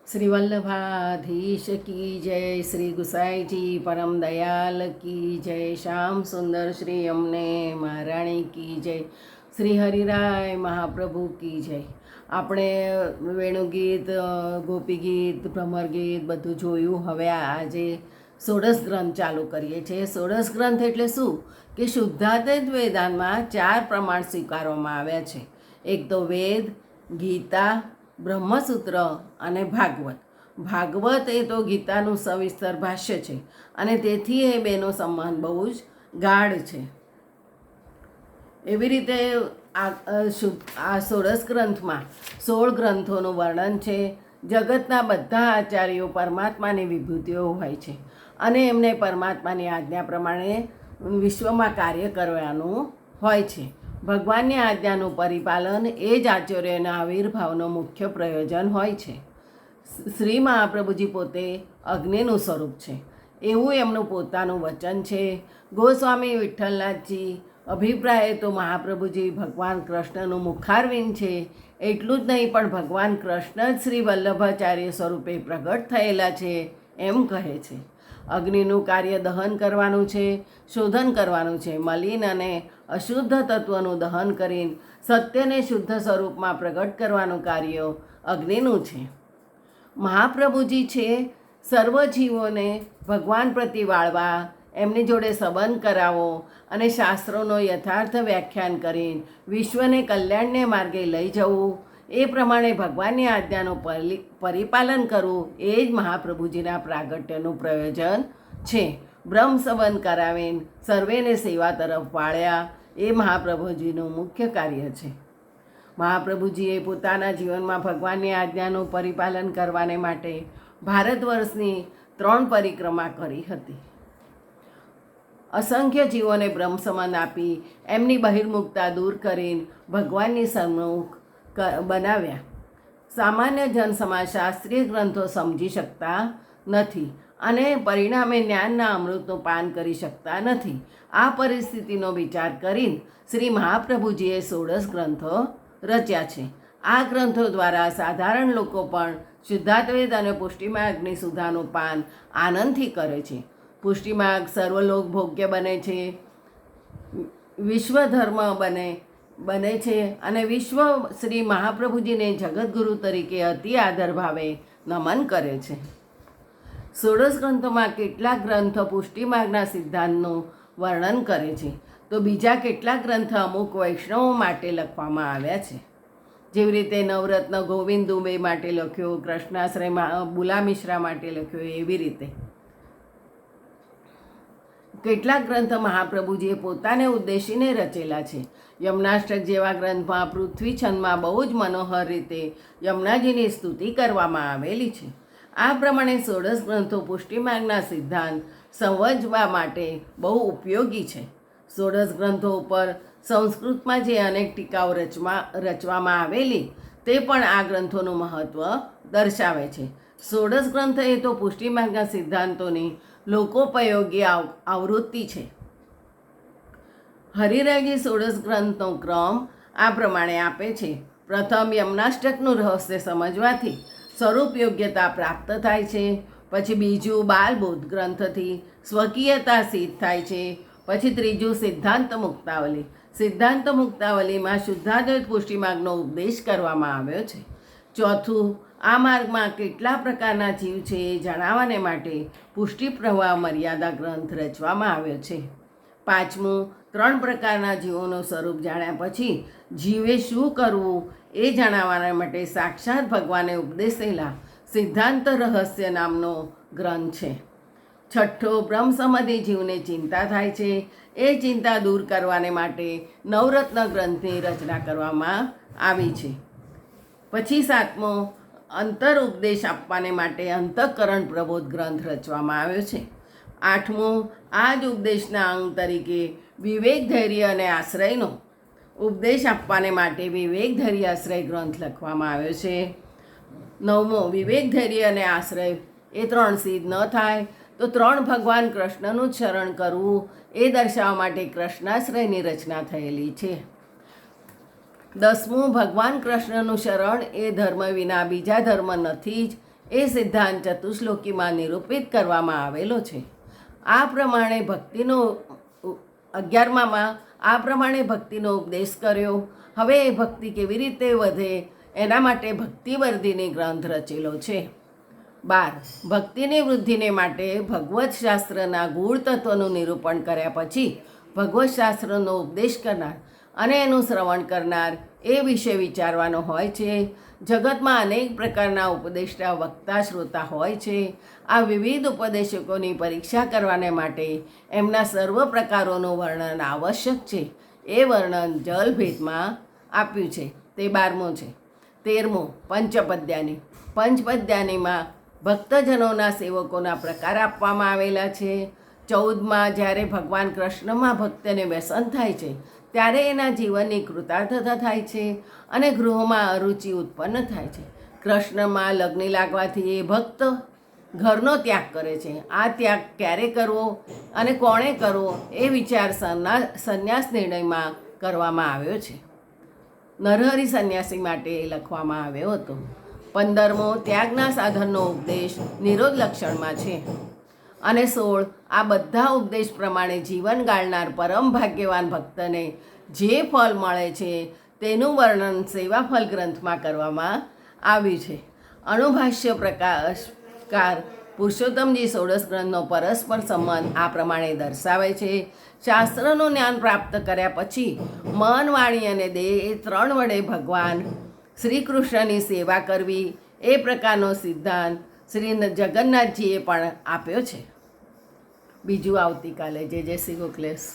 श्री वल्लभाधीश की जय। श्री गुसाई जी परम दयाल की जय। श्याम सुंदर श्री यमुने महाराणी की जय। श्री हरिराय महाप्रभु की जय। આપણે વેણુગીત, ગોપીગીત, ભ્રમર ગીત બધું જોયું. હવે આજે ષોડશ ગ્રંથ ચાલુ કરીએ છીએ. ષોડશ ગ્રંથ એટલે શું કે શુદ્ધાદ્વૈત વેદાંતમાં 4 પ્રમાણ સ્વીકારવામાં આવ્યા છે. એક તો વેદ, ગીતા, બ્રહ્મસૂત્ર અને ભાગવત. ભાગવત એ તો ગીતાનું સવિસ્તર ભાષ્ય છે અને તેથી એ બેનો સંબંધ બહુ જ ગાઢ છે. એવી રીતે આ ષોડશ ગ્રંથમાં 16 ગ્રંથોનું વર્ણન છે. જગતના બધા આચાર્યો પરમાત્માની વિભૂતિઓ હોય છે અને એમને પરમાત્માની આજ્ઞા પ્રમાણે વિશ્વમાં કાર્ય કરવાનું હોય છે. ભગવાનની આજ્ઞાનું પરિપાલન એ જ આચાર્યના આવિર્ભાવનો મુખ્ય પ્રયોજન હોય છે. શ્રી મહાપ્રભુજી પોતે અગ્નિનું સ્વરૂપ છે એવું એમનું પોતાનું વચન છે. ગોસ્વામી વિઠ્ઠલનાથજી અભિપ્રાય તો મહાપ્રભુજી ભગવાન કૃષ્ણનું મુખારવિંદ છે. એટલું જ નહીં પણ ભગવાન કૃષ્ણ જ શ્રી વલ્લભાચાર્ય સ્વરૂપે પ્રગટ થયેલા છે એમ કહે છે. અગ્નિનું કાર્ય દહન કરવાનું છે, શોધન કરવાનું છે. મલિન અને અશુદ્ધ તત્વનું દહન કરીને સત્યને શુદ્ધ સ્વરૂપમાં પ્રગટ કરવાનું કાર્ય અગ્નિનું છે. મહાપ્રભુજી છે સર્વ જીવોને ભગવાન પ્રતિ વાળવા, એમની જોડે સંબંધ કરાવો અને શાસ્ત્રોનો યથાર્થ વ્યાખ્યાન કરીને વિશ્વને કલ્યાણને માર્ગે લઈ જવું, એ પ્રમાણે ભગવાનની આજ્ઞાનું પરિપાલન કરવું એ જ મહાપ્રભુજીના પ્રાગટ્યનું પ્રયોજન છે. બ્રહ્મ સંબંધ કરાવીને સર્વેને સેવા તરફ વાળ્યા એ મહાપ્રભુજીનું મુખ્ય કાર્ય છે. મહાપ્રભુજીએ પોતાના જીવનમાં ભગવાનની આજ્ઞાનું પરિપાલન કરવાને માટે ભારત વર્ષની 3 પરિક્રમા કરી હતી. અસંખ્ય જીવોને બ્રહ્મ સંબંધ આપી એમની બહિર્મુખતા દૂર કરીને ભગવાનની સન્મુખ બનાવ્યા. સામાન્ય જનસમાજ શાસ્ત્રીય ગ્રંથો સમજી શકતા નથી અને પરિણામે જ્ઞાનના અમૃતનું પાન કરી શકતા નથી. આ પરિસ્થિતિનો વિચાર કરીને શ્રી મહાપ્રભુજીએ 16 ગ્રંથો રચ્યા છે. આ ગ્રંથો દ્વારા સાધારણ લોકો પણ શુદ્ધાદ્વૈત અને પુષ્ટિમાર્ગની સુધાનું પાન આનંદથી કરે છે. પુષ્ટિમાર્ગ સર્વલોક ભોગ્ય બને છે, વિશ્વધર્મ બને છે અને વિશ્વ શ્રી મહાપ્રભુજીને જગતગુરુ તરીકે અતિ આદર ભાવે નમન કરે છે. 16 ગ્રંથોમાં કેટલાક ગ્રંથ પુષ્ટિમાર્ગના સિદ્ધાંતનું વર્ણન કરે છે તો બીજા કેટલાક ગ્રંથ અમુક વૈષ્ણવો માટે લખવામાં આવ્યા છે. જેવી રીતે નવરત્ન ગોવિંદ દુબે માટે લખ્યો, કૃષ્ણાશ્રય બુલા મિશ્રા માટે લખ્યો. એવી રીતે કેટલાક ગ્રંથ મહાપ્રભુજીએ પોતાને ઉદ્દેશીને રચેલા છે. યમનાષ્ટક જેવા ગ્રંથમાં પૃથ્વી છંદમાં બહુ જ મનોહર રીતે યમુનાજીની સ્તુતિ કરવામાં આવેલી છે. આ પ્રમાણે 16 ગ્રંથો પુષ્ટિમાર્ગના સિદ્ધાંત સમજવા માટે બહુ ઉપયોગી છે. 16 ગ્રંથો ઉપર સંસ્કૃતમાં જે અનેક ટીકાઓ રચવામાં આવેલી તે પણ આ ગ્રંથોનું મહત્ત્વ દર્શાવે છે. 16 ગ્રંથ એ તો પુષ્ટિમાર્ગના સિદ્ધાંતોની લોકોપયોગી આવૃત્તિ છે. હરિરાયજી 16 ગ્રંથનો ક્રમ આ પ્રમાણે આપે છે. પ્રથમ યમનાષ્ટકનું રહસ્ય સમજવાથી સ્વરૂપ યોગ્યતા પ્રાપ્ત થાય છે. પછી બીજું બાલબોધ ગ્રંથથી સ્વકીયતા સિદ્ધ થાય છે. પછી ત્રીજું સિદ્ધાંત મુક્તાવલી. સિદ્ધાંત મુક્તાવલીમાં શુદ્ધાદ્વૈત પુષ્ટિમાર્ગનો ઉપદેશ કરવામાં આવ્યો છે. ચોથું, આ માર્ગમાં કેટલા પ્રકારના જીવ છે એ જણાવવાને માટે પુષ્ટિ પ્રવાહ મર્યાદા ગ્રંથ રચવામાં આવ્યો છે. પાંચમું, 3 પ્રકારના જીવોનું સ્વરૂપ જાણ્યા પછી જીવે શું કરવું એ જણાવવાના માટે સાક્ષાત ભગવાને ઉપદેશેલા સિદ્ધાંત રહસ્ય નામનો ગ્રંથ છે. છઠ્ઠો, બ્રહ્મ સંબંધી જીવને ચિંતા થાય છે એ ચિંતા દૂર કરવાને માટે નવરત્ન ગ્રંથની રચના કરવામાં આવી છે. પછી સાતમો, અંતર ઉપદેશ આપવાને માટે અંતઃકરણ પ્રબોધ ગ્રંથ રચવામાં આવ્યો છે. આઠમું, આ જ ઉપદેશના અંગ તરીકે વિવેક ધૈર્ય અને આશ્રયનો ઉપદેશ આપવાને માટે વિવેક ધૈર્ય આશ્રય ગ્રંથ લખવામાં આવ્યો છે. નવમો, વિવેક ધૈર્ય અને આશ્રય એ 3 સિદ્ધ ન થાય તો 3 ભગવાન કૃષ્ણનું જ શરણ કરવું એ દર્શાવવા માટે કૃષ્ણાશ્રયની રચના થયેલી છે. 10મું, ભગવાન કૃષ્ણનું શરણ એ ધર્મ વિના બીજા ધર્મ નથી જ એ સિદ્ધાંત ચતુશ્લોકીમાં નિરૂપિત કરવામાં આવેલો છે. આ પ્રમાણે ભક્તિનો 11માં આ પ્રમાણે ભક્તિનો ઉપદેશ કર્યો. હવે એ ભક્તિ કેવી રીતે વધે એના માટે ભક્તિવર્ધિની ગ્રંથ રચેલો છે. 12 ભક્તિની વૃદ્ધિને માટે ભગવત શાસ્ત્રના ગૂઢ તત્વોનું નિરૂપણ કર્યા પછી ભગવત શાસ્ત્રનો ઉપદેશ કરનાર અને એનું શ્રવણ કરનાર એ વિશે વિચારવાનો હોય છે. જગતમાં અનેક પ્રકારના ઉપદેષ્ટા વક્તા શ્રોતા હોય છે. આ વિવિધ ઉપદેશકોની પરીક્ષા કરવાને માટે એમના સર્વ પ્રકારોનું વર્ણન આવશ્યક છે. એ વર્ણન જલભેદમાં આપ્યું છે. તે 12મો છે. 13મો પંચપદ્યાની. પંચપદ્યાનીમાં ભક્તજનોના સેવકોના પ્રકાર આપવામાં આવેલા છે. 14માં જ્યારે ભગવાન કૃષ્ણમાં ભક્તને વ્યસન થાય છે ત્યારે એના જીવનની કૃતાર્થતા થાય છે અને ગૃહમાં અરુચિ ઉત્પન્ન થાય છે. કૃષ્ણમાં લગ્ન લાગવાથી એ ભક્ત ઘરનો ત્યાગ કરે છે. આ ત્યાગ ક્યારે કરવો અને કોણે કરવો એ વિચાર સંન્યાસ નિર્ણયમાં કરવામાં આવ્યો છે. નરહરિ સંન્યાસી માટે લખવામાં આવ્યો હતો. 15મો ત્યાગના સાધનનો ઉપદેશ નિરોધ લક્ષણમાં છે. અને 16 આ બધા ઉપદેશ પ્રમાણે જીવન ગાળનાર પરમ ભાગ્યવાન ભક્તને જે ફળ મળે છે તેનું વર્ણન સેવાફલ ગ્રંથમાં કરવામાં આવ્યું છે. અણુભાષ્ય પ્રકાશકાર પુરુષોત્તમજી ષોડશ ગ્રંથનો પરસ્પર સંબંધ આ પ્રમાણે દર્શાવે છે. શાસ્ત્રનું જ્ઞાન પ્રાપ્ત કર્યા પછી મન, વાણી અને દેહ એ 3 વડે ભગવાન શ્રી કૃષ્ણની સેવા કરવી એ પ્રકારનો સિદ્ધાંત શ્રી જગન્નાથજીએ પણ આપ્યો છે. બીજું આવતીકાલે. જય શ્રી ગોખલેશ.